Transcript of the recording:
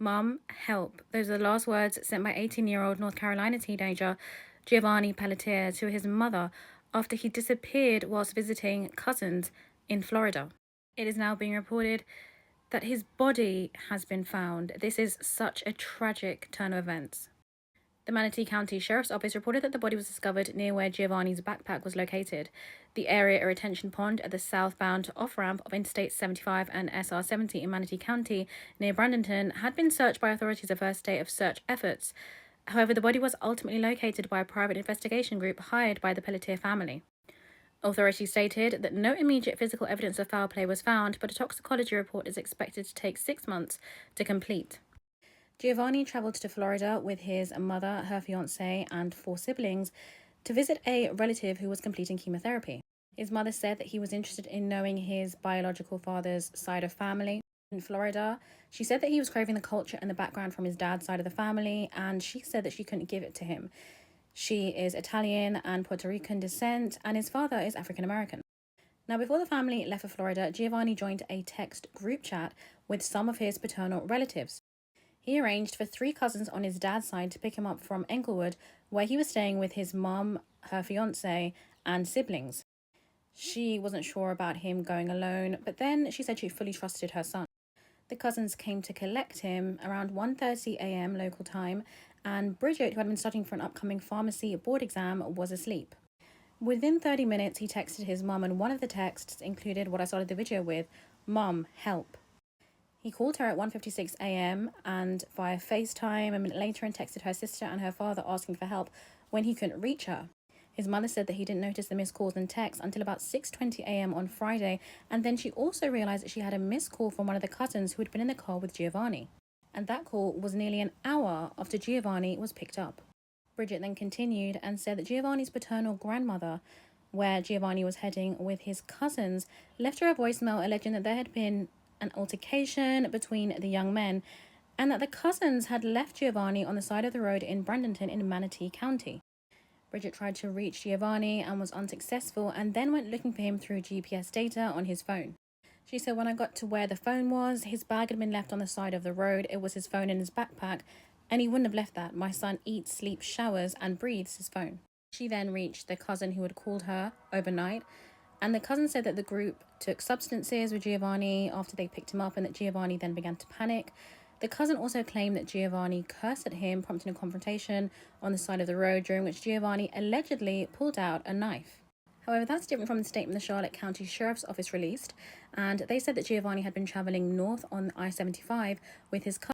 "Mom, help." Those are the last words sent by 18-year-old North Carolina teenager Giovanni Pelletier to his mother after he disappeared whilst visiting cousins in Florida. It is now being reported that his body has been found. This is such a tragic turn of events. The Manatee County Sheriff's Office reported that the body was discovered near where Giovanni's backpack was located. The area, a retention pond at the southbound off-ramp of Interstate 75 and SR 70 in Manatee County near Bradenton, had been searched by authorities the first day of search efforts. However, the body was ultimately located by a private investigation group hired by the Pelletier family. Authorities stated that no immediate physical evidence of foul play was found, but a toxicology report is expected to take 6 months to complete. Giovanni travelled to Florida with his mother, her fiancé, and 4 siblings to visit a relative who was completing chemotherapy. His mother said that he was interested in knowing his biological father's side of family. In Florida, she said that he was craving the culture and the background from his dad's side of the family, and she said that she couldn't give it to him. She is Italian and Puerto Rican descent, and his father is African American. Now, before the family left for Florida, Giovanni joined a text group chat with some of his paternal relatives. He arranged for 3 cousins on his dad's side to pick him up from Englewood, where he was staying with his mom, her fiancé, and siblings. She wasn't sure about him going alone, but then she said she fully trusted her son. The cousins came to collect him around 1:30 a.m. local time, and Bridget, who had been studying for an upcoming pharmacy board exam, was asleep. Within 30 minutes, he texted his mum, and one of the texts included what I started the video with: "Mom, help." He called her at 1:56 a.m. and via FaceTime a minute later and texted her sister and her father asking for help when he couldn't reach her. His mother said that he didn't notice the missed calls and texts until about 6:20 a.m. on Friday, and then she also realized that she had a missed call from one of the cousins who had been in the car with Giovanni. And that call was nearly an hour after Giovanni was picked up. Bridget then continued and said that Giovanni's paternal grandmother, where Giovanni was heading with his cousins, left her a voicemail alleging that there had been an altercation between the young men and that the cousins had left Giovanni on the side of the road in Bradenton in Manatee County. Bridget tried to reach Giovanni and was unsuccessful, and then went looking for him through GPS data on his phone. She said, "When I got to where the phone was, his bag had been left on the side of the road. It was his phone in his backpack, and he wouldn't have left that. My son eats, sleeps, showers, and breathes his phone." She then reached the cousin who had called her overnight, and the cousin said that the group took substances with Giovanni after they picked him up, and that Giovanni then began to panic. The cousin also claimed that Giovanni cursed at him, prompting a confrontation on the side of the road, during which Giovanni allegedly pulled out a knife. However, that's different from the statement the Charlotte County Sheriff's Office released, and they said that Giovanni had been travelling north on I-75 with his cousin